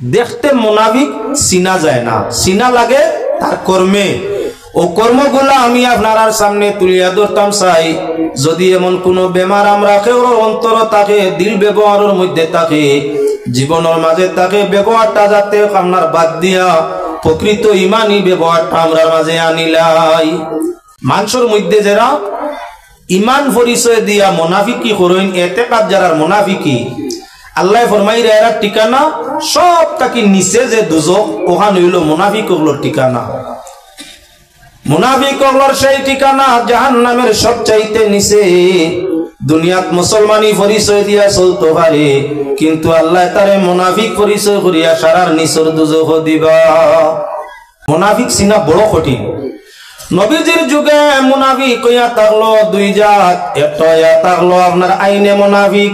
দেখতে মুনাফিক চিনা যায় না, চিনা লাগে তার কর্মে। ও কর্মগুলা আমি আপনার সামনে তুলিয়া ধরতাম চাই। যদি এমন কোন বেমার আমরা কেউ অন্তর থাকে, দিল ব্যবহারের মধ্যে থাকে, জীবনের মাঝে থাকে, ব্যবহারটা যাতে আপনার বাদ দিয়া প্রকৃত ইমানি ব্যবহারটা আমরা মাঝে আনিলাই। মানুষের মধ্যে যারা ইমান পরিচয় দিয়া মুনাফিকি করেন, এতেকাদ যারা মুনাফিকি, আল্লাহ ফরমাই এরা ঠিকানা সব তাকে নিচে যে দুজক, ওখানে হইল মুনাফিক ওগুলোর ঠিকানা। মুনাফিক ওগুলোর সেই ঠিকানা জাহান্নামের সবচাইতে নিচে। দুনিয়াত মুসলমানি পরিচয় দিয়া চলতে পারে, কিন্তু আল্লাহ তারে মুনাফিক পরিচয় করিয়া সারার নিচের দুজক দিবা। মুনাফিক চিনা বড় কঠিন। নবীজির যুগে মুনাফিক কইয়া থাকলো দুই জাত। একটা ইয়া থাকলো আপনার আইনে মুনাফিক,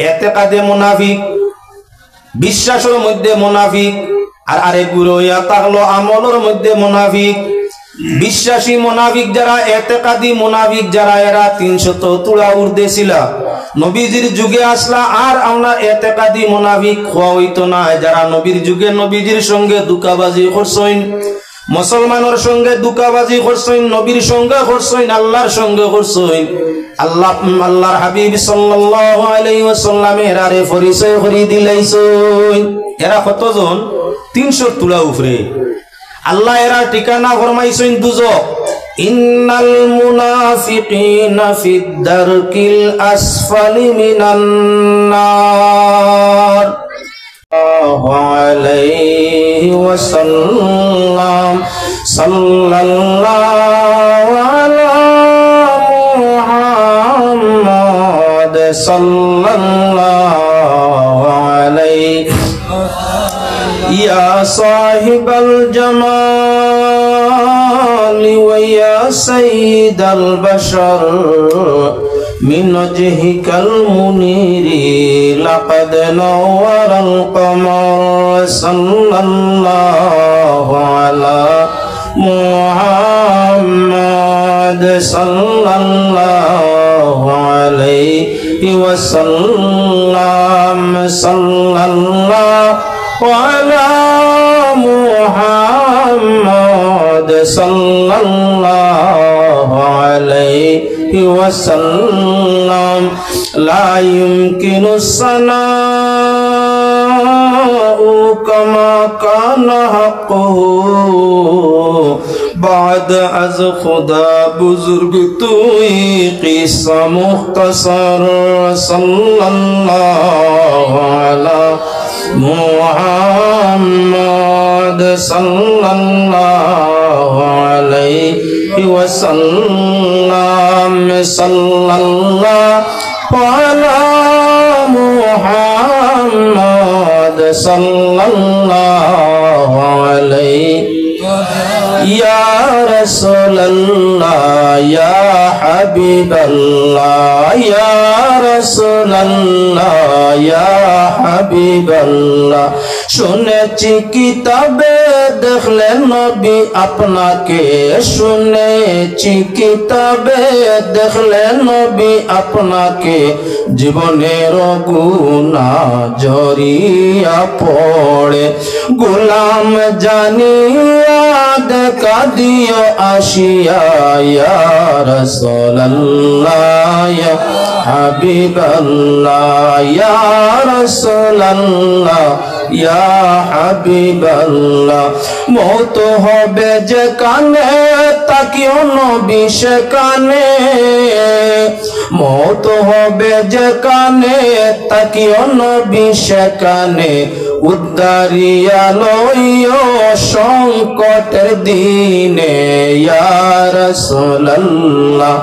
এতেকাদে মুনাফিক, বিশ্বাসের মধ্যে মুনাফিক। আর আরেক গুলো ইয়া থাকলো আমলের মধ্যে মুনাফিক। বিশ্বাসী মুনাফিক যারা, এতেকাদি মুনাফিক যারা, এরা 300 তুলা ঊর্ধ্বে ছিল। নবীজির যুগে আসলা আর আমরা এতেকাদি মুনাফিক হওয়া হইতো না। যারা নবীর যুগে নবীজির সঙ্গে দুকাবাজি করছেন, মুসলমানের সঙ্গে দুকাবাজি করছেন, নবীর সঙ্গে করছেন, আল্লাহর সঙ্গে করছেন, আল্লাহর হাবিব সাল্লাল্লাহু আলাইহি ওয়াসাল্লামের আরে পরিচয় করে দিলাইছেন। এরা কতজন? 300 তুলা উপরে। আল্লাহ এরা ঠিকানা ফরমাইছেন দুজক। ইন্নাল মুনাফিকিনা ফিদ দারকিল আসফালি মিনান নার। আলাইহি ওয়াসাল্লাম সাল্লাল্লাহু আলা মুহাম্মদ সাল্লাল্লাহু আলাইহি ইয়া সাহিবাল জামালি ওয়া ইয়া সাইয়্যিদাল বাশার মিন ওয়াজহিকাল মুনিরি লাকাদ নাওয়ারাল কমার সাল্লাল্লাহু আলা মুহাম্মদ সাল্লাল্লাহু আলাইহি ওয়াসাল্লাম সাল্লাল্লাহু আলা মুহাম্মদ সাল্লাল্লাহু আলাইহি ওয়াসাল্লাম। লা ইউমকিনু সানাউ কামা কানা হাক্কুহু বাদ আজ খুদা বুজুর্গ তুই কিসা মুখতাসার সাল্লাল্লাহু আলা মুহাম্মদ সাল্লাল্লাহু আলাইহি ওয়াসাল্লাম সাল্লাল্লাহু আলা মুহাম্মদ সাল্লাল্লাহু আলাইহি ইয়া রাসূলুল্লাহ ইয়া হাবিবাল্লাহ ইয়া রাসূলুল্লাহ ইয়া হাবিবাল্লাহ। শুনেছি কিতাবে দেখলেন নবী আপনাকে, শুনেছি কিতাবে দেখলেন নবী আপনাকে, জীবনের গুনাহ ঝরিয়া পড়ে গোলাম জানিয়া দেখা দিও আসিয়া ইয়া রাসূলুল্লাহ ইয়া হাবিবাল্লাহ ইয়া রাসূলুল্লাহ ইয়া হাবিবাল্লাহ। মওত হবে যে কানে তাকিও নবী সেখানে, মওত হবে যে কানে তাকিও নবী সেখানে, উদ্ধারিয়া লইও সংকটের দিনে ইয়া রাসূলুল্লাহ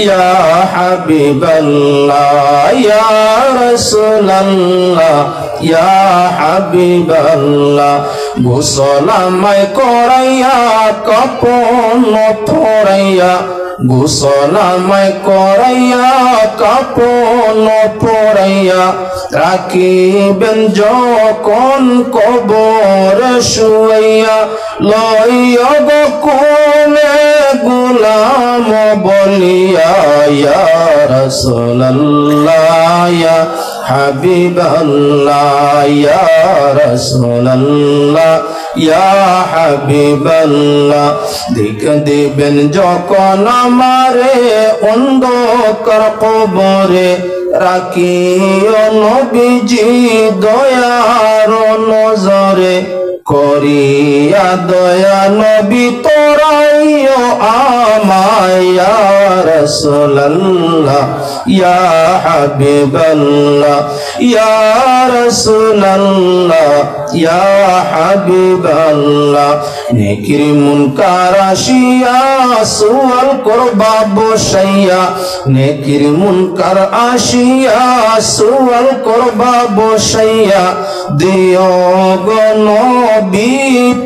ইয়া হাবিবাল্লাহ ইয়া রাসূলুল্লাহ ইয়া হাবিবাল্লাহ। গোসল আমায় করাইয়া কাপন পরাইয়া, গোসল আমায় করাইয়া কাপন পরাইয়া, রাখিবেন যখন কবর শুয়াইয়া, লইয়া গো কোলে গোলাম বলিয়া ইয়া রাসূলুল্লাহ ইয়া হাবিবাল্লাহ ইয়া রাসূলুল্লাহ ইয়া হাবিবাল্লাহ দিবেন যখন আমারে অন্ধকার কবরে রাখিও নবীজি দয়ার নজরে করিয়া দয়া নবী তোরাইও আমায় ইয়া রাসূলুল্লাহ ইয়া হাবিবাল্লাহ ইয়া রাসূলুল্লাহ ইয়া হাবিবাল্লাহ নেকির মুনকার আসিয়া সুয়াল করবা বসাইয়া নেকির মুনকার আসিয়া সুয়াল করবা বসাইয়া দিও গো নবী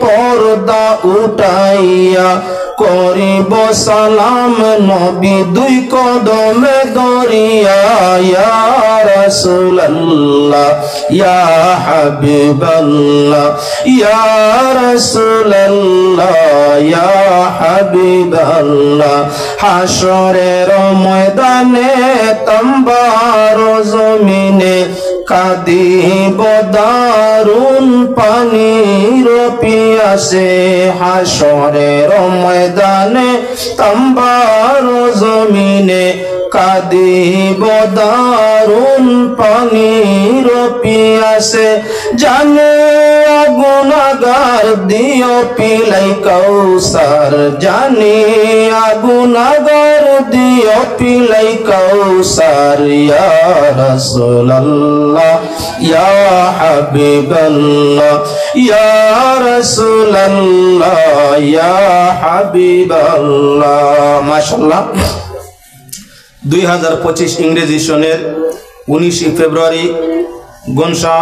পর্দা উঠাইয়া করিব সালাম নবী দুই কদমে দরিয়া ইয়া রাসূলুল্লাহ ইয়া হাবিবাল্লাহ ইয়া রাসূলুল্লাহ ইয়া হাবিবাল্লাহ হাশরের ময়দানে তাম্বার জমিনে কাঁদিব দারুণ পানির পিয়াসে হাশরের ময়দানে তাম্বার জমিনে কাঁদিব দারুণ পানির পিয়াসে জানে গুনাহগার দিও পিলাই কৌসার জানে গুনাহগার দিও পিলাই কৌসার ইয়া রাসূলুল্লাহ ইয়া হাবিবাল্লাহ ইয়া রাসূলুল্লাহ ইয়া হাবিবাল্লাহ মাশাআল্লাহ 2025 ইংরেজি সনের 19 ফেব্রুয়ারি গনশা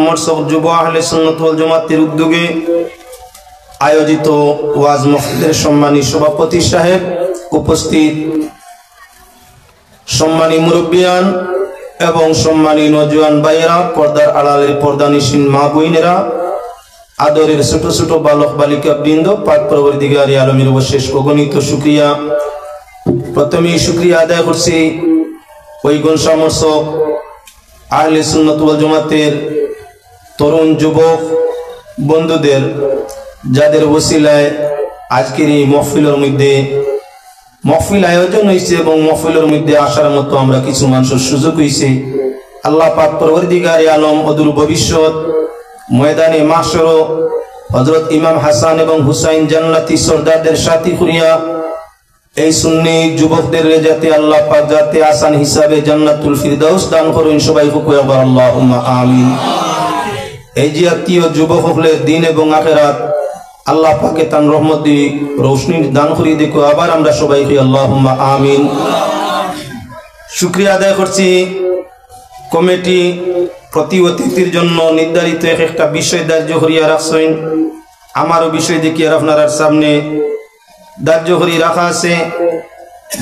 মরসব যুব আহলে সুন্নাত ওয়াল জামাতের উদ্যোগে আয়োজিত ওয়াজ মাহফিলের সম্মানী সভাপতি সাহেব, উপস্থিত সম্মানী মুরব্বিয়ান এবং সম্মানী নওজোয়ান ভাইয়েরা, পর্দার আড়ালের পর্দানিশীন মা বোনেরা, আদরের ছোট ছোট বালক বালিকা বৃন্দ, পাক পরবর্তীকার আলমীর অবশেষ অগণিত শুকরিয়া। প্রথমেই শুকরিয়া আদায় করছি ওই গণসমর্শ আহলে সুন্নাত ওয়াল জামাতের তরুণ যুবক বন্ধুদের, যাদের ওসিলায় আজকের এই মহফিলের মধ্যে মহফিল আয়োজন হয়েছে এবং মহফিলের মধ্যে আসার মতো আমরা কিছু মানুষের সুযোগ হয়েছে। আল্লাহ পাক পরবর্তীকার আলম অদূর ভবিষ্যৎ ময়দানে মাহশর হযরত ইমাম হাসান এবং হুসাইন জান্নাতি সরদারদের সাথী করিয়া এই সুন্নি যুবকদের যাতে আল্লাহ পাক যাতে আসান হিসাবে জান্নাতুল ফিরদাউস দান করুন। সবাই কই আল্লাহুম্মা আমিন। এই যে আত্মীয় যুবক হলে দিন এবং আখিরাত আল্লাহ পাকে তার রহমত দিয়ে রোশনি দান করিয়ে দেখো। আবার আমরা সবাই কই আল্লাহুম্মা আমিন। শুকরিয়া আদায় করছি কমিটি প্রতি অতিথির জন্য নির্ধারিত একটা বিষয় ধার্য করিয়া রাখছেন। আমারও বিষয় দেখিয়ে আপনার সামনে ধার্য করে রাখা আছে।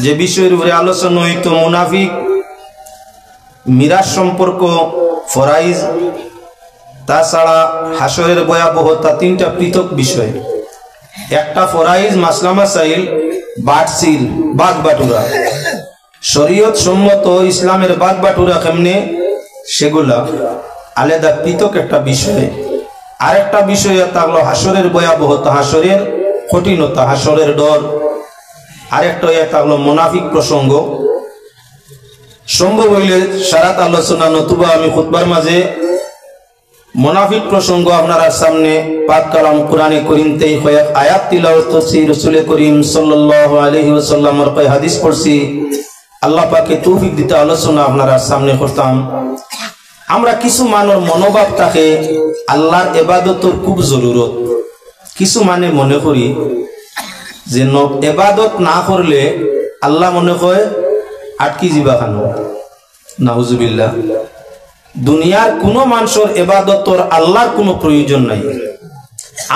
যে বিষয়ের উপরে আলোচনা হইতো মুনাফিক, মিরাজ সম্পর্ক, ফরাইজ, তাছাড়া হাসরের ভয়াবহতা, তিনটা পৃথক বিষয়। একটা ফরাইজ মাসলা মাসাইল, বাটসিল বাগ বাটুরা, শরীয়ত সম্মত ইসলামের বাগ বাটুরা কেমনে সেগুলা আলাদা পৃথক একটা বিষয়। আরেকটা বিষয় থাকলো হাসরের ভয়াবহতা, হাসরের কঠিনতা, হাসরের ডর। আরেকটা থাকলো মুনাফিক প্রসঙ্গ। সম্ভব হইলে সারাত আলোচনা নতুবা আমি খুতবার মাঝে মুনাফিক প্রসঙ্গ আপনার সামনে পাক কালাম কোরআনে করিমতেই কয়েক আয়াত তিলাওয়াত করছি, রাসূল করিম সাল্লাল্লাহু আলাইহি ওয়াসাল্লামের কয়েক হাদিস পড়ছি। আল্লাহ পাকে তৌফিক দিতে আলোচনা আপনার সামনে করতাম। আমরা কিছু মানুষ মনোভাব থাকে আল্লাহর ইবাদতের খুব জরুরত। কিছু মানে মনে করি যে ইবাদত না করলে আল্লাহ মনে হয় আটকি যাবা কেন। নাউজুবিল্লাহ। দুনিয়ার কোন মানুষের ইবাদতর আল্লাহর কোনো প্রয়োজন নাই।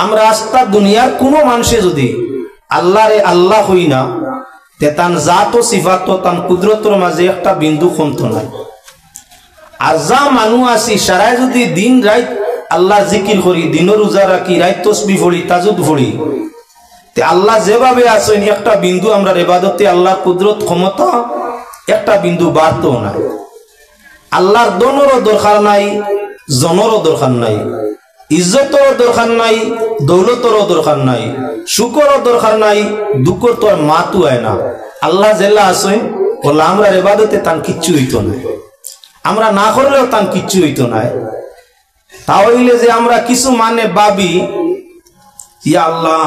আমরা আস্তা দুনিয়ার কোন মানুষে যদি আল্লাহরে আল্লাহ হই না, তে তান জাত ও সিফাত তান কুদরতর মাঝে একটা বিন্দু কমতো না। আর যা মানুষ আছি সারাই যদি দিন রাত আল্লাহ জিকির করি, দিনের রোজা রাখি, রাত তসবিহ পড়ি, তাজুদ পড়ি, তে আল্লাহ যেভাবে আছেন একটা বিন্দু আমরা ইবাদতে আল্লাহ কুদরত ক্ষমতা একটা বিন্দু বাড়তো না। আল্লাহর দনেরও দরকার নাই, জনেরও দরকার নাই, ইজ্জতেরও দরকার নাই, দৌলতেরও দরকার নাই, সুখেরও দরকার নাই, দুঃখের তোর মাতু হয় না। আল্লাহ জেলা আসেন বললে আমরা ইবাদতে তান কিচ্ছু হইতো না, আমরা না করলেও তান কিচ্ছু হইতো না। তাহলে যে আমরা কিছু মানে ভাবি ইয়া আল্লাহ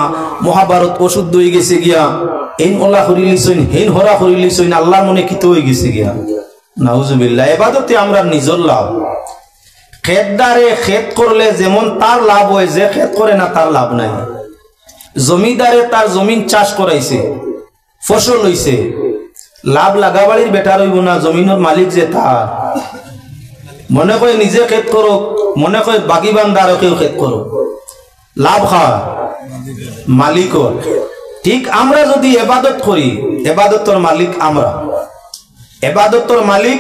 মহাভারত অশুদ্ধ হয়ে গেছে গিয়া, এই ওলা করিলিছইন হেন হরা করিলিছইন, আল্লাহ মনে কিতো হয়ে গেছে গিয়া। নাউজুবিল্লাহ। ইবাদতে আমরা নিজের লাভ। খেতদারে খেত করলে যেমন তার লাভ হয়, যে খেত করে না তার লাভ নাই। জমিদারে তার জমিন চাষ করাইছে, ফসল হইছে, লাভ লাগাবাড়ির বেটার হইব না, জমিনের মালিক যে তার। মনে করে নিজে খেত করো, মনে করে বাকি বান্দারও কেউ খেত করো, লাভ খাওয়া মালিকর। ঠিক আমরা যদি এবাদত করি, এবাদতর মালিক আমরা, এবাদতর মালিক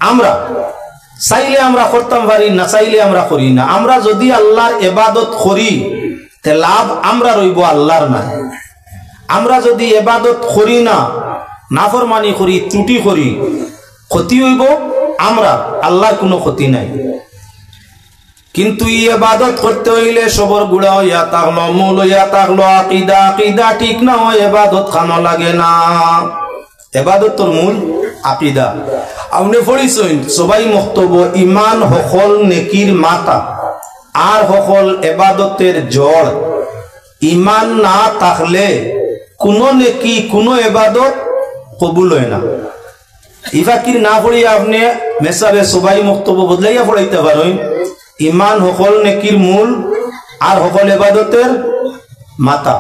আমরা। চাইলে আমরা করতাম পারি, না চাইলে আমরা করি না। আমরা যদি আল্লাহর এবাদত করি তে লাভ আমরা রইব, আল্লাহর না। আমরা যদি এবাদত করি না, নাফরমানি করি, ত্রুটি করি, ক্ষতি হইব আমরা, আল্লাহর কোনো ক্ষতি নাই। কিন্তু ইবাদত করতে হইলে সবর গুড়া হইয়া থাকলো, মূল হইয়া থাকলো আকীদা। আকীদা ঠিক না হয় ইবাদত খানো লাগে না। ইবাদতর মূল আকীদা। আপনি পড়িছেন সবাই মক্তব্য ইমান হকল নেকির মাতা আর হকল ইবাদতের জড়। ইমান না থাকলে কোনো নেকি কোনো ইবাদত কবুল হয় না। ইফাকির না পড়িয়া আপনি মেসাবে সবাই মক্তব্য বদলাইয়া পড়াইতে পারেন। ইমান হকল নেকির মূল আর হকল ইবাদতের মাতা।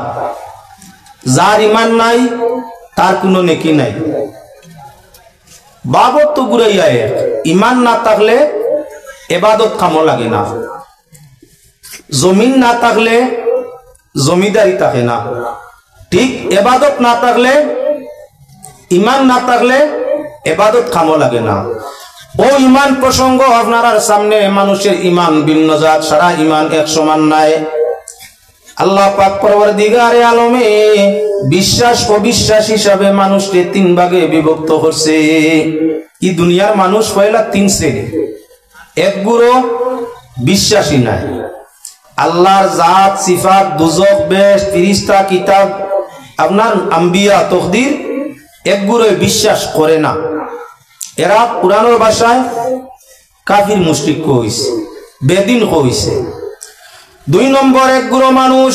যার ইমান নাই তার কোনো নেকি নাই। বাবত তো ঘুরাইয়া ইমান না থাকলে ইবাদত কামো লাগে না। জমিন না থাকলে জমিদারি থাকে না। ঠিক ইবাদত না থাকলে, ইমান না থাকলে ইবাদত কামো লাগে না। ও ইমান প্রসঙ্গ আপনার সামনে, মানুষের ইমান ভিন্ন জাত, সারা ইমান এক সমান নাই। আল্লাহ পাক পরওয়ারদিগারে আলমে বিশ্বাস অবিশ্বাস হিসাবে মানুষকে তিন ভাগে বিভক্ত করছে। এই দুনিয়ার মানুষ পয়লা তিন শ্রেণী। এক গুরু বিশ্বাসী নাই, আল্লাহর জাত সিফাত দুজক বেশ ফিরিস্তা কিতাব আপনার আম্বিয়া তকদির এক গুরু বিশ্বাস করে না। এরা পুরানোর ভাষায় কাফির মুশরিক কইছে, বেদিন কইছে। দুই নম্বর এক গুরু মানুষ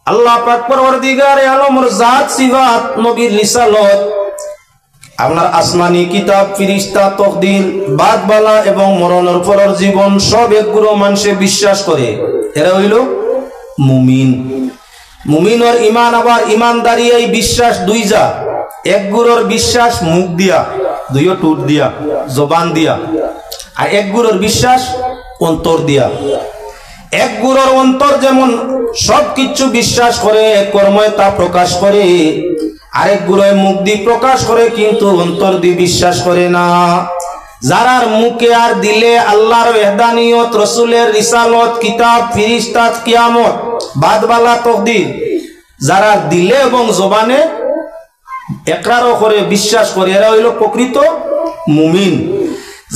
আল্লাহ পাক পরওয়ারদিগারে আলমের জাত সিফাত নবীর রিসালত আপনার আসমানি কিতাব ফিরিস্তা তকদির বাদবালা এবং মরণের পরের জীবন সব এক গুরু মানুষে বিশ্বাস করে। এরা হইল মুমিন। মুমিনের ইমান আবার ইমানদারি এই বিশ্বাস দুই জাত। এক গুরুর বিশ্বাস মুখ দিয়া, দুইও টুট দিয়া, জবান দিয়া। আর এক গুরুর বিশ্বাস অন্তর দিয়া। এক গুরুর অন্তর যেমন সবকিছু বিশ্বাস করে, কর্মে তা প্রকাশ করে। আরেক গুরুয় মুখ দিয়ে প্রকাশ করে কিন্তু অন্তর দিয়ে বিশ্বাস করে না। যারার মুখে আর দিলে আল্লাহর ওয়াহদানিয়ত, রাসূলের রিসালত, কিতাব, ফেরেশতা, কিয়ামত, বাদবালা তকদির, যারা দিলে এবং জবানে একরারও করে বিশ্বাস করে, এরা হইল প্রকৃত মুমিন।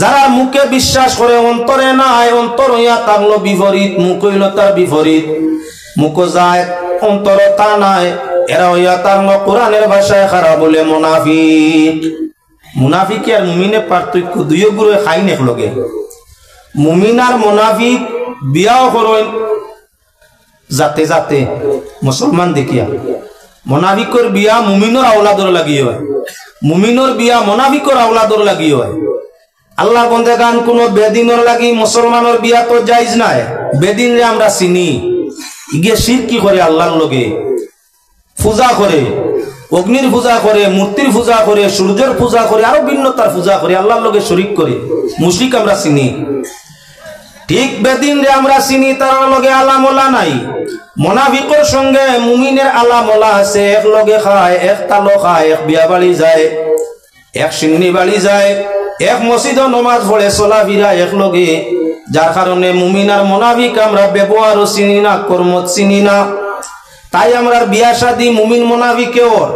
যারা মুখে বিশ্বাস করে অন্তরে নাই, অন্তর হইয়া থাকলো বিপরীত, মুখ হইল তার বিপরীত, মুখ যায় অন্তর তা নাই, এরা হইয়া থাকলো কোরআনের ভাষায় খারাপ বলে মুনাফিক। মুনাফিক আর মুমিনের পার্থক্য দুই গুরু খাই নেক লগে। মুমিন আর মুনাফিক বিয়াও করেন যাতে যাতে মুসলমান দেখিয়া। মুনাফিকর বিয়া মুমিনের আওলাদর লাগি হয়, মুমিনের বিয়া মুনাফিকর আওলাদর লাগি হয়। আল্লাহ বন্দেগান কোন বেদিনের লাগি মুসলমানের বিয়া তো জায়েজ নাই। বেদিন রে আমরা চিনি, ইগে শিরক কি করে, আল্লাহর লগে পূজা করে, অগ্নির পূজা করে, মূর্তির পূজা করে, সূর্যের পূজা করে, আরো ভিন্নতার পূজা করে, আল্লাহর লগে শরীক করে। মুশরিক আমরা চিনি। ঠিক বেদিন রে আমরা চিনি, তার লগে আলামলা নাই। মুনাফিকের সঙ্গে মুমিনের আলামলা আছে। এক লগে খায়, এক তালো খায়, এক বিয়া বাড়ি যায়, এক সিন্নি বাড়ি যায়, এক মসজিদ নমাজ পড়ে, চলাফিরা এক লগে। যার কারণে মুমিন আর মুনাফিক আমরা ব্যবহারও চিনি না, কর্ম চিনি না। তাই আমরা বিয়া শাদী মুমিন মুনাফিকে ওর,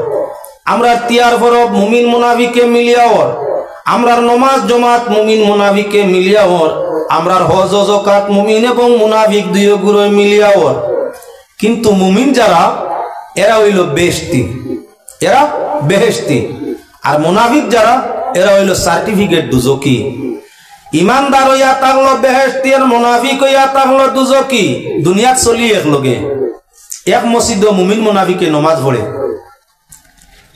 আমরা তিয়ার পরব মুমিন মুনাফিকে মিলিয়া ওর, আমরার নমাজ জমাত মুমিন মুনাফিকে মিলিয়াওর, আমরার হজ যাকাত মুমিন এবং মুনাফিক দুই গুরু মিলিয়াওর। কিন্তু মুমিন যারা এরা হইল বেহেশতি, এরা বেহেশতি। আর মুনাফিক যারা এরা হইল সার্টিফিকেট দুজকি। ইমানদার হইয়া থাকলো বেহেশতি আর মুনাফিক হইয়া থাকলো দুজকি। দুনিয়াত চলি একলগে। এক মসজিদ মুমিন মুনাফিকে নমাজ পড়ে,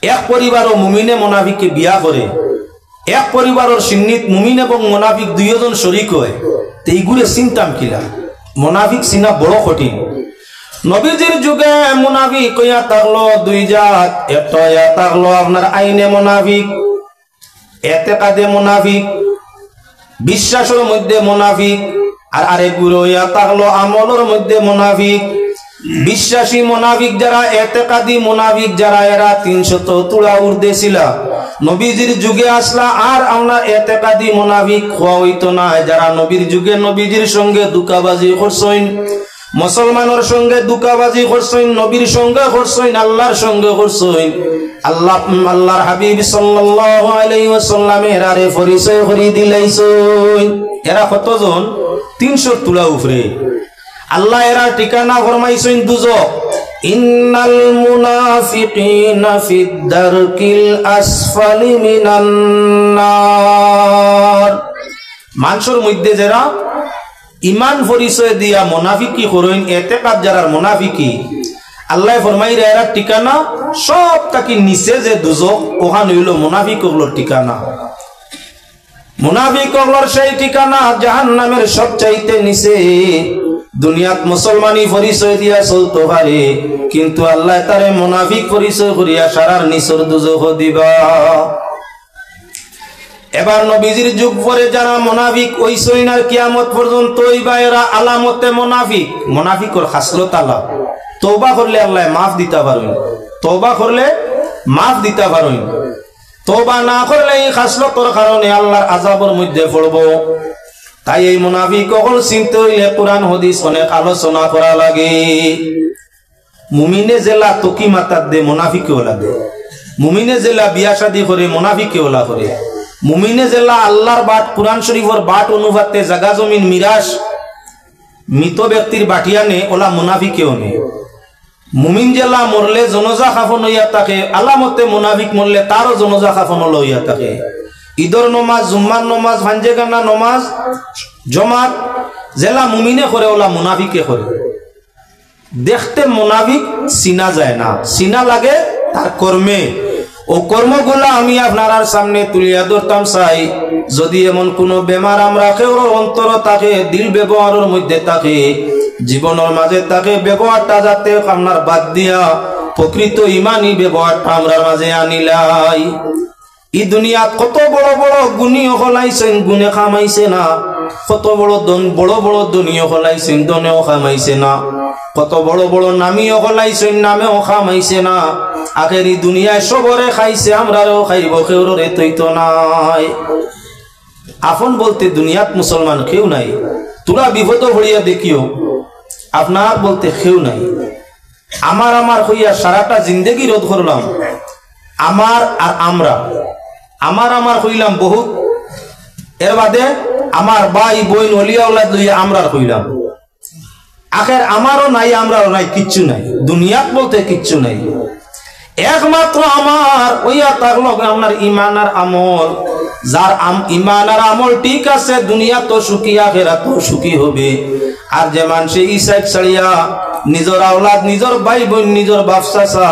এক পরিবারও মুমিনে মুনাফিককে বিয়া করে, এক পরিবারের সিন্নিত মুমিন এবং মুনাফিক দুইজন শরিক হয়। তো এইগুলো চিন্তাম কিলা, মুনাফিক চিনা বড় কঠিন। নবীজির যুগে মুনাফিক হইয়া থাকলো দুই জাত। একটা হইয়া থাকলো আপনার আইনে মুনাফিক, এতেকাদে মুনাফিক, বিশ্বাসের মধ্যে মুনাফিক। আর আরেকগুলো হইয়া থাকলো আমলের মধ্যে মুনাফিক। বিশ্বাসী মুনাফিক যারা, এতেকাদি মুনাফিক যারা, এরা 300 তুলা উর্দে ছিল। নবীজির যুগে আসলা আর আমরা এতেকাদি মুনাফিক হওয়া হইতো না। যারা নবীর যুগে নবীজির সঙ্গে দুকাবাজি করছেন, মুসলমানের সঙ্গে দুকাবাজি করছেন, নবীর সঙ্গে করছেন, আল্লাহর সঙ্গে করছেন, আল্লাহর হাবিব সাল্লাল্লাহু আলাইহি ওয়াসাল্লামের আরে পরিচয় করে দিলাইছেন। এরা কতজন? 300 তুলা উপরে। আল্লাহ এরা ঠিকানা ফরমাইছেন দুজক। ইন্নাল মুনাফিকিনা ফিদ দারকিল আসফালি মিনান নার। মানুষের মধ্যে যারা ইমান পরিচয় দিয়া মুনাফিকি করেন, এতেকাদ যারা মুনাফিকি, আল্লাহ ফরমাইরা এরা ঠিকানা সব তাকি নিচে যে দুজক, ওখান হইল মুনাফিক ওগুলোর ঠিকানা। মুনাফিক ওগুলোর সেই ঠিকানা জাহান্নামের সবচাইতে নিচে। দুনিয়াত মুসলমানি পরিচয় দিয়া চলতে পারে, কিন্তু আল্লাহ তারে মুনাফিক পরিচয় করিয়া সারার নিচর দুজক দিবা। এবার নবীজির যুগ পরে যারা মুনাফিক ওইসইন আর কিয়ামত পর্যন্ত হইবা, এরা আলামতে মুনাফিক। মুনাফিকর খাসলত আলা, তওবা করলে আল্লাহ মাফ দিতে পারেন, তওবা করলে মাফ দিতে পারেন। তওবা না করলে এই খাসলতর কারণে আল্লাহর আযাবের মধ্যে পড়ব। তাই এই মুনাফিক সকল চিনতে হইলে কোরআন হাদিস অনেক আলোচনা করা লাগে। মুমিনে জেলা তকি মাতার দে মুনাফিকেও লাগে, মুমিনে জেলা বিয়া শাদী করে মুনাফিকেও লা করে, মুমিনে জেলা আল্লাহর বাট কুরআন শরীফের বাট অনুবাদে জাগা জমিন মিরাস মৃত ব্যক্তির বাটিয়ানে ওলা মুনাফিকেও নে। মুমিন জেলা মরলে জনজা খাফন হইয়া থাকে, আলামতে মুনাফিক মরলে তারও জনজা খাফন হইয়া থাকে। ঈদর নমাজ, জুম্মার নমাজ, ভাঞ্জেগানা নমাজ, জমাত জেলা মুমিনে করে ওলা মুনাফিকে করে। দেখতে মুনাফিক চিনা যায় না, চিনা লাগে তার কর্মে। ও কর্মগুলা আমি আপনার সামনে তুলিয়া ধরতাম চাই। যদি এমন কোন বেমার আমরা কেউ অন্তর থাকে, দিল ব্যবহারের মধ্যে থাকে, জীবনের মাঝে থাকে, ব্যবহারটা যাতে আপনার বাদ দিয়া প্রকৃত ইমানি ব্যবহারটা আমরা মাঝে আনিলাই। এই দুনিয়াত কত বড় বড় গুণীয় হলাইছেন, গুণে খামাইছে না। কত বড় বড় বড় দুনিয়া হলাইছেন, দনেও খামাইছে না। কত বড় বড় নামিও হলাইছেন, নামেও খামাইছে না। আখেরি দুনিয়ায় সবরে খাইছে, আমরাও খাইব, কেউরে তৈত নাই। আপন বলতে দুনিয়াত মুসলমান কেউ নাই। তোরা বিপদ ভরিয়া দেখিও, আপনার বলতে কেউ নাই। আমার আমার হইয়া সারাটা জিন্দেগি রোধ করলাম, আমার আর আমরা, আমার আমার হইলাম বহুত। এর বাদে আমার ভাই বোন অলিয়া ওলাদ লইয়া আমরার হইলাম। আখের আমারও নাই, আমরারও নাই, কিচ্ছু নাই। দুনিয়াত বলতে কিচ্ছু নাই। একমাত্র আমার ওইয়া থাকলো আপনার ইমান আর আমল। যার ইমান আর আমল ঠিক আছে, দুনিয়া তো সুখী, আখেরা তো সুখী হবে। আর যে মানুষে ইসাইক ছাড়িয়া নিজের আওলাদ, নিজের ভাই বোন, নিজের বাপ চাচা,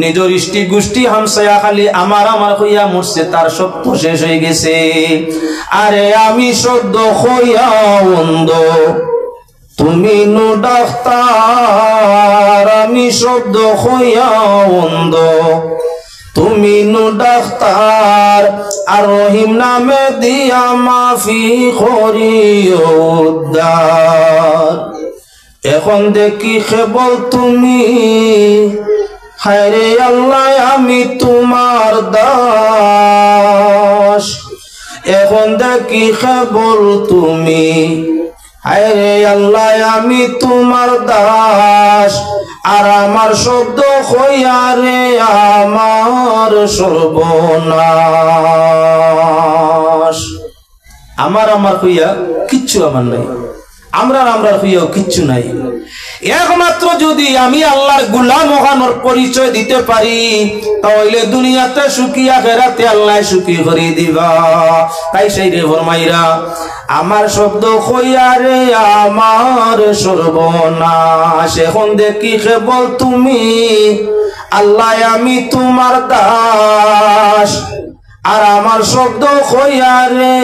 নিজের ইষ্টি গোষ্ঠী হামসায়া খালি আমার আমার হইয়া মরছে, তার সব তো শেষ হয়ে গেছে। আরে আমি সদ্য হইয়া অন্ধ, তুমি নো ডাক্তার। আমি শব্দ হইয়া অন্ধ, তুমি নো ডাক্তার। আর রহিম নামে দিয়া মাফি করিও উদ্ধার। এখন দেখি কেবল তুমি, হায়রে আল্লাহ আমি তোমার দাস। এখন দেখি কেবল তুমি, হায়রে আল্লাহ আমি তোমার দাস। আর আমার শব্দ হইয়া রে আমার সর্বনাশ। আমার হইয়া কিচ্ছু আমার নাই, আমরা হইয়াও কিচ্ছু নাই। একমাত্র যদি আমি আল্লাহর গোলাম হওয়ার পরিচয় দিতে পারি, তাহলে দুনিয়াতে সুখী, আখিরাতে আল্লাহ সুখী করে দিবা। তাই সেই রে ফরমাইরা, আমার শব্দ কইয়া রে আমার সর্বনাশ, এখন দেখি কেবল তুমি আল্লাহ, আমি তোমার দাস। আর আমার শব্দ কইয়া রে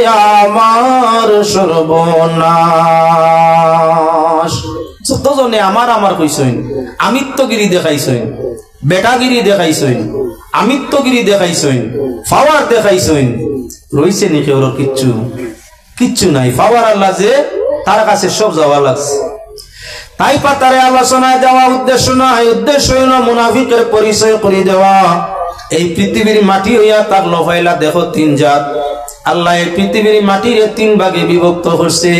আমার সর্বনাশ। যতজনে আমার কইছেন, আমিত্বগিরি দেখাইছেন, বেটাগিরি দেখাইছেন, আমিত্বগিরি দেখাইছেন, পাওয়ার দেখাইছেন, রইছে নি কেউ? কিচ্ছু নাই। পাওয়ার আল্লাহ যে, তার কাছে সব যাওয়া লাগছে। তাই পাতারে আলোচনায় যাওয়া উদ্দেশ্য নয়, উদ্দেশ্য হইল মুনাফিকের পরিচয় করে দেওয়া। এই পৃথিবীর মাটি হইয়া তার লফাইলা দেখো তিন জাত। আল্লাহ এই পৃথিবীর মাটির তিন ভাগে বিভক্ত করছে।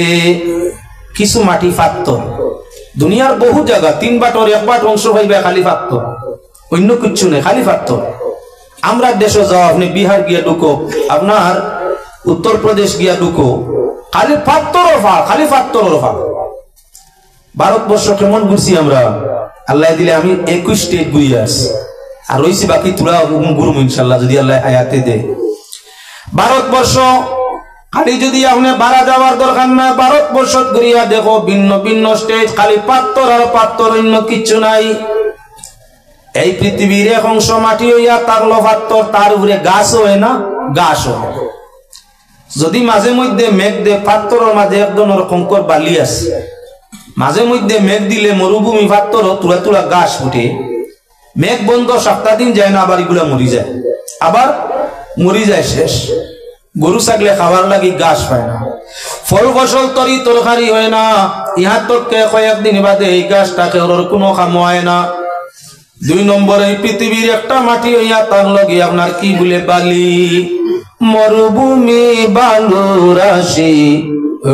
কিছু মাটি পাত্তর, দুনিয়ার বহু জায়গা তিন বাটর এক বাট অংশ হইবে খালি পাত্তর, অন্য কিচ্ছু নেই, খালি পাত্তর। আমরা দেশে যাও, আপনি বিহার গিয়া ঢুকো, আপনার উত্তরপ্রদেশ গিয়া ঢুকো, খালি পাত্তর রফা, খালি পাত্তর রফা। ভারতবর্ষ কেমন ঘুরছি আমরা, আল্লাহ দিলে আমি 21 স্টেট ঘুরিয়ে আসি, আর রয়েছি বাকি তুলা ঘুরবো ইনশাল্লাহ যদি আল্লাহ হায়াতে দে। ভারতবর্ষ খালি যদি আপনি বাড়া যাওয়ার দরকার না, ভারতবর্ষ ঘুরিয়া দেখো, ভিন্ন ভিন্ন স্টেট, খালি পাত্তর আর পাত্তর, অন্য কিচ্ছু নাই। এই পৃথিবীর এক অংশ মাটি হইয়া তাকলো পাত্তর, তার উপরে গাছ হয় না, গাছ হয়। যদি মাঝে মধ্যে মেঘ দে, পাত্তরের মাঝে এক ধরনের কঙ্কর বালি আছে, মাঝে মধ্যে মেঘ দিলে মরুভূমি পাত্তর তুলা তুলা গাছ ফুটে, মেঘ বন্ধ সপ্তাহ দিন যায় না, আবার এগুলা মরি যায়, আবার মরি যায় শেষ। গরু ছাগলে খাবার লাগি গাছ পায় না, ফল ফসল তরি তরকারি হয় না, ইহার তকে কয়েকদিন বাদে এই গাছটাকে কোনো কাম হয় না। 2 নম্বরে পৃথিবীর একটা মাটি হইয়া তার লগে আপনার কি বলে বালি, মরুভূমি বালু রাশি,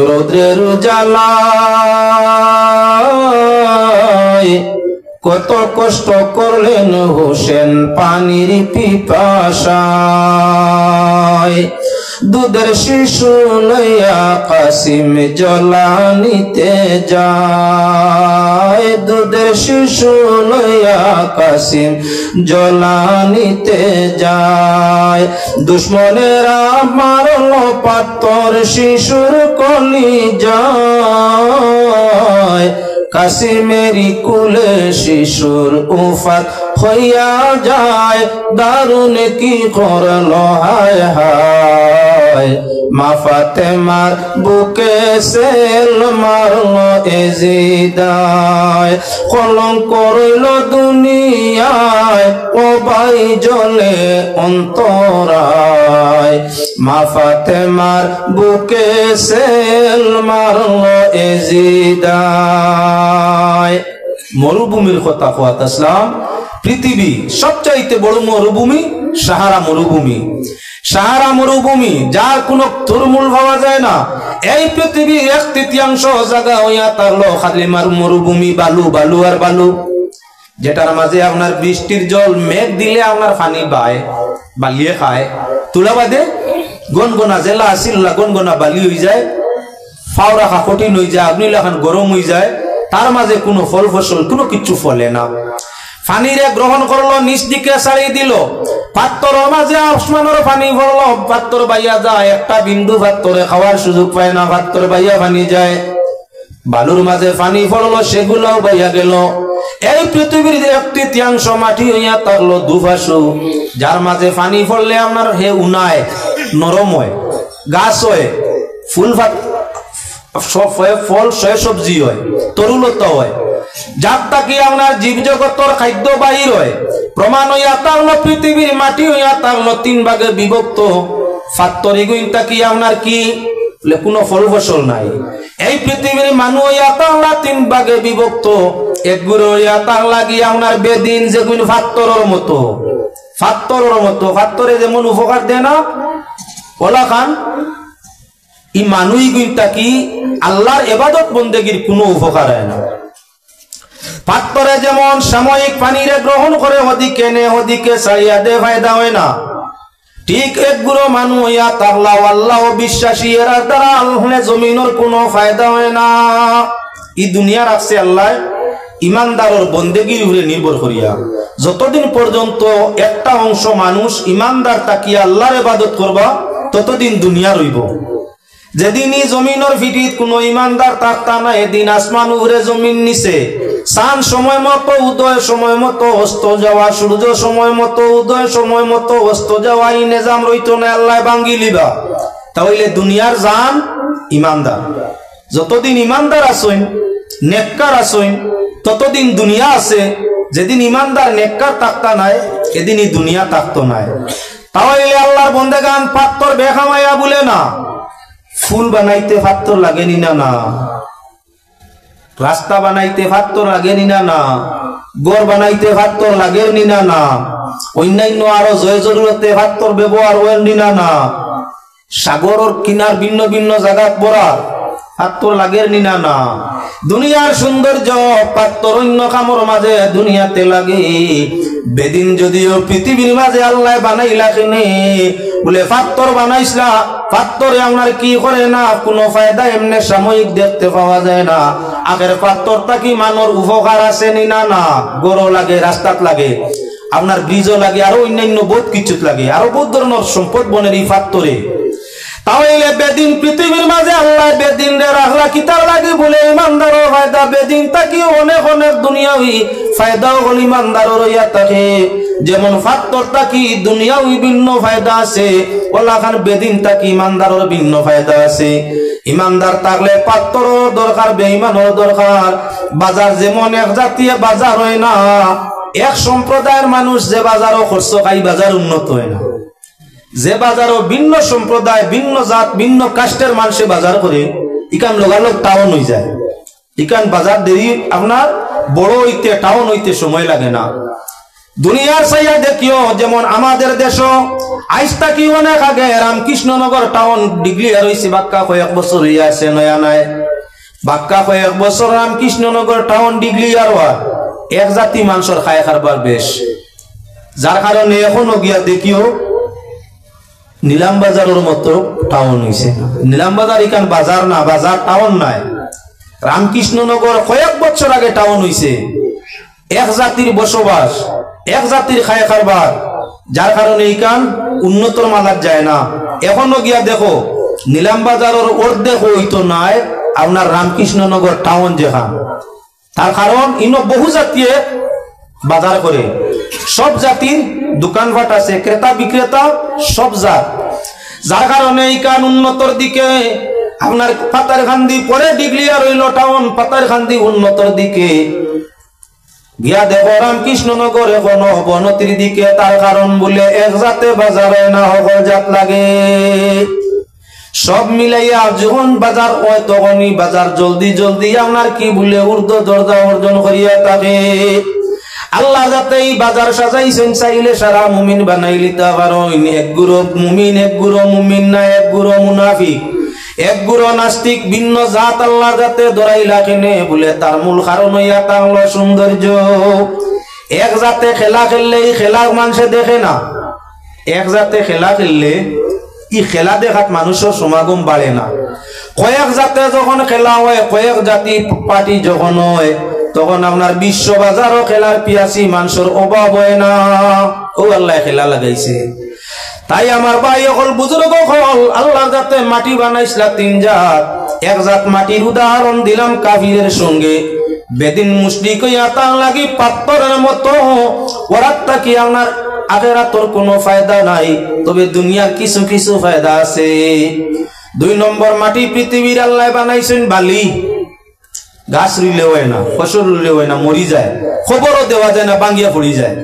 রৌদ্রের জ্বালায় কত কষ্ট করলেন হোসেন পানির পিপাসায়। দুধের শিশু লইয়া কাসিম জ্বালানিতে যায়, দুধের শিশু লইয়া কাসিম জ্বালানিতে যায়। দুশ্মনেরা মারল পাত্তর শিশুর কলি যায়, কাসিমেরি কুলে শিশুর উফাত হইয়া যায়। দারুণ কি করল হায় হায়, মা ফাতেমার বুকে সেল মারল এজিদায়। কলঙ্ক রইল দুনিয়ায়, ও ভাই জ্বলে অন্তরায়, মা ফাতেমার বুকে সেল মারল এজিদায়। মরুভূমির কথা কোয়াত আসলাম। পৃথিবী সবচাইতে বড় মরুভূমি সাহারা মরুভূমি। সাহারা মরুভূমি যার কোনো তরমূল পাওয়া যায় না। এই পৃথিবীর 1/3 জায়গা হইয়া তারলো খালি মরুভূমি, বালু বালু আর বালু, যেটার মাঝে আপনার বৃষ্টির জল মেঘ দিলে আপনার পানি বায়, বালিয়ে খায়, তুলা বাদে গনগনা জেলা আসিল গনগনা বালি হয়ে যায়, ফাও রাখা কঠিন হয়ে যায়, আগ্নি লাখান গরম হয়ে যায়, তার মাঝে কোনো ফল ফসল কোনো কিছু ফলে না। পানিরে গ্রহণ করলো, নিচ দিকে ছাড়িয়ে দিল, পাত্তর মাঝে আসমানের পানি পড়লো, পাত্তর বাইয়া যায়, একটা বিন্দু পাত্তরে খাওয়ার সুযোগ পায় না, পাত্তর বাইয়া পানি যায়। বালুর মাঝে পানি পড়লো, সেগুলোও বাইয়া গেল। এই পৃথিবীর 1/3 মাটি হইয়া থাকলো দুপাশু, যার মাঝে পানি পড়লে আপনার হে উনায়, নরম হয়, গাছ হয়, ফুল ফল সবজি হয়, তরুলতা হয়, যার তাকি আপনার জীবজগতর খাদ্য বাহির হয়। প্রমাণ হইয়া থাকলো পৃথিবীর মাটি হইয়া থাকলো 3 ভাগে বিভক্ত। ফাত্তরি গুণ তাকি আপনার কি কোনো ফল ফসল নাই। এই পৃথিবীর মানুষ হইয়া থাকলা 3 ভাগে বিভক্ত। এক গুড়ো হইয়া থাকলা কি আপনার বেদিন, যেগুলো ফাত্তরের মতো, ফাত্তরে যেমন উপকার দেয় না ওলা খান, এই মানুষ গুণটা কি আল্লাহর ইবাদত বন্দেগীর কোনো উপকার হয় না। পাত্তরে যেমন সাময়িক পানিরে গ্রহণ করে ওদিকে নে ওদিকে ছাড়িয়া দে, ফায়দা হয় না। ঠিক এক গুরো মানুষ ইয়া তাহলা আল্লাহ বিশ্বাসী এরা দ্বারা আল্লাহ জমিনের কোনো ফায়দা হয় না। এই দুনিয়া রাখছে আল্লাহ ইমানদারের বন্দেগীর উপরে নির্ভর করিয়া। যতদিন পর্যন্ত একটা অংশ মানুষ ইমানদার তাকিয়া আল্লাহর ইবাদত করবা ততদিন দুনিয়া রইব। যেদিনই জমিনের ভিটিত কোনো ইমানদার থাকতা না, এদিন আসমান উপরে জমিন নিচে চান সময় মতো উদয়, সময় মতো অস্ত যাওয়া, সূর্য সময় মতো উদয়, সময় মতো অস্ত যাওয়া, এই নিজাম রইতো না, আল্লাহ ভাঙ্গি লিবা। তাহলে দুনিয়ার জান ইমানদার। যতদিন ইমানদার আসইন, নেককার আসইন, ততদিন দুনিয়া আছে। যেদিন ইমানদার নেককার থাকতা নাই, এদিনই দুনিয়া থাকতো নাই। তাহলে আল্লাহর বন্দেগান পাত্তর বেখামাইয়া বলে না, ফুল বানাইতে পাত্তর লাগেনি না, না রাস্তা বানাইতে পাত্তর লাগেনি না, না ঘর বানাইতে পাত্তর লাগেনি না, না অন্যান্য আরো জয় জরুরতে পাত্তর ব্যবহার হয়নি না, না সাগরের কিনার ভিন্ন ভিন্ন জায়গা পড়া পাত্তর লাগেনি না, না দুনিয়ার সৌন্দর্য পাত্তর অন্য কামর মাঝে দুনিয়াতে লাগে। বেদিন যদিও পৃথিবীর মাঝে আল্লাহ বানাইলা কিনে বলে পাত্তর বানাইছলা, পাত্তরে আপনার কি করে না, কোনো ফায়দা এমনি সাময়িক দেখতে পাওয়া যায় না। আগের পাত্তরটা কি মানর উপকার আছে নি না, না গরো লাগে, রাস্তাত লাগে, আপনার ব্রিজও লাগে, আরো অন্যান্য বহুত কিছুত লাগে, আরো বহুত ধরনের সম্পদ বনের এই পাত্তরে। তাহলে বেদিন পৃথিবীর মাঝে আল্লাহ বেদিন রে রাখলা কিতার লাগে বলে ইমানদারও ফায়দা, বেদিন তাকি অনেক অনেক দুনিয়াবি ফায়দাও হল ইমানদারও ইয়া থাকে। যেমন ফাত্তর তাকি দুনিয়াবি ভিন্ন ফায়দা আছে, ওলাখান বেদিন তাকি ইমানদারের ভিন্ন ফায়দা আছে। ইমানদার থাকলে পাত্তরও দরকার, বেঈমানও দরকার। বাজার যেমন এক জাতীয় বাজার হয় না, এক সম্প্রদায়ের মানুষ যে বাজারও খরচ খাই বাজার উন্নত হয় না। যে বাজারও ভিন্ন সম্প্রদায়, ভিন্ন জাত, ভিন্ন কাস্টের মানুষে বাজার করে, ইকান লোগালোক টাউন হয়ে যায়। ইকান বাজার দেরি আপনার বড় হইতে টাউন হইতে সময় লাগে না। দুনিয়ার চাইয়া দেখিও, যেমন আমাদের দেশ আইসটা কি অনেক আগে রামকৃষ্ণনগর টাউন ডিগ্লিয়ার হয়েছে, বাক্কা কয়েক বছর হইয়া আছে, নয়া নাই বাক্কা কয়েক বছর রামকৃষ্ণনগর টাউন ডিগ্লিয়ার হওয়া এক জাতি মানুষের খায় খারবার বেশ, যার কারণে এখনো গিয়া দেখিও নিলাম বাজারের মতো টাউন হয়েছে। নিলাম বাজার এখান বাজার না, বাজার টাউন নাই। রামকৃষ্ণনগর কয়েক বছর আগে টাউন হয়েছে। এক জাতির বসবাস, এক জাতির খায় খারবার, যার কারণে এখান উন্নতর মালার যায় না। এখনো গিয়া দেখো নিলাম বাজারের অর্ধেক হইতো নাই আপনার রামকৃষ্ণনগর টাউন যেখান। তার কারণ ইনো বহু জাতীয় বাজার করে, সব জাতির দোকানপাট আছে, ক্রেতা বিক্রেতা সব জাত, যার কারণে এইখান উন্নতর দিকে আপনার পাতারকান্দি পরে ডিগ্লিয়ার হইল টাউন, পাতারকান্দি উন্নতর দিকে গিয়া দেব রামকৃষ্ণনগর এখন অবনতির দিকে। তার কারণ বলে এক জাতে বাজার হয় না, সকল জাত লাগে। সব মিলাইয়া যখন বাজার হয় তখনই বাজার জলদি জলদি আপনার কি বলে ঊর্ধ্ব দরজা অর্জন করিয়া থাকে। আল্লাহ যাতে এই বাজার সাজাইছেন চাইলে সারা মুমিন বানাইলি তা কারণ এক গুরু মুমিন, এক গুরু মুমিন না, এক গুরু মুনাফিক, এক গুরু নাস্তিক, ভিন্ন জাত আল্লাহ যাতে ধরাইলা কেনে বলে তার মূল কারণ হইয়া তা হলো সৌন্দর্য। এক জাতে খেলা খেললে এই খেলা মানুষে দেখে না, এক জাতে খেলা খেললে ই খেলা দেখাত মানুষের সমাগম বাড়ে না। কয়েক জাতে যখন খেলা হয়, কয়েক জাতি পার্টি যখন হয়, তখন আপনার বিশ্ব বাজারও খেলার পিয়াসি মানুষের অভাব হয় না। ও আল্লাহ খেলা লাগাইছে। তাই আমার ভাই হল বুজুর্গ হল আল্লাহ যাতে মাটি বানাইছিলা তিন জাত। এক জাত মাটির উদাহরণ দিলাম কাফিরের সঙ্গে, বেদিন মুশরিক হইয়া তার লাগি পাত্তরের মতো, ওরাতটা কি আপনার আখিরাতের কোনো ফায়দা নাই, তবে দুনিয়ার কিছু কিছু ফায়দা আছে। দুই নম্বর মাটি পৃথিবীর আল্লাহ বানাইছেন বালি, গাছ রুইলে হয় না, ফসল রুইলে হয় না, মরি যায়, খবরও দেওয়া যায় না, ভাঙ্গিয়া পড়ি যায়।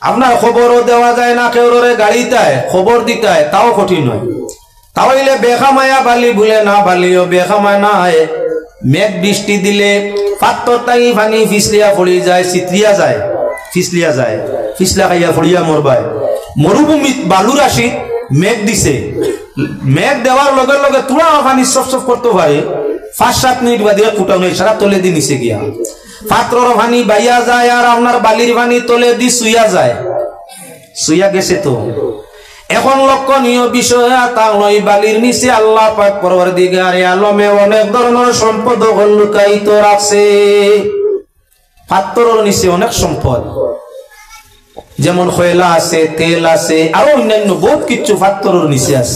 আপনার খবরও দেওয়া যায় না, কেউরে গাড়িতে খবর দিতে হয়, তাও কঠিন হয়। তাহলে বেখামায়া বালি বলে না, বালিও বেখামায় না হয়। মেঘ বৃষ্টি দিলে পাত্তর টাঙি ভাঙি ফিসলিয়া পড়ি যায়, চিত্রিয়া যায়, ফিসলিয়া যায়, ফিসলা খাইয়া পড়িয়া মরবায়। মরুভূমিত বালু রাশি মেঘ দিছে, মেঘ দেওয়ার লগে লগে তুলা পানি সফ সফ করতে পারে, 5-7 মিনিট বাদে ফুটানো সারা তলে দি নিচে গিয়া পাত্রর পানি বাইয়া যায়, আর আপনার বালির পানি তলে দি শুইয়া যায়, শুইয়া গেছে। তো এখন লক্ষণীয় বিষয় তাই বালির নিচে আল্লাহ পাক পরওয়ারদিগারে আলমে অনেক ধরনের সম্পদ লুকায়িত রাখছে। পাথরের নিচে অনেক সম্পদ, যেমন কয়লা আছে, তেল আছে, আরো অন্যান্য বহুত কিছু পাথরের নিচে আছে।